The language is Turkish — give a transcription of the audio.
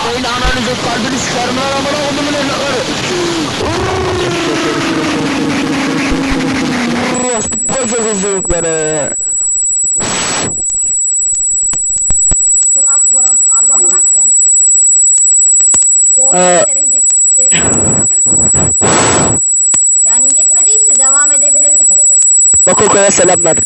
Senin ananızın kalbini çıkarım lan amına kodumun evlatları. Çocukları. Bırak Arda bırak sen. Doğru yeterince yettim. Yani yetmediyse devam edebiliriz. Bakoko'ya selamlar.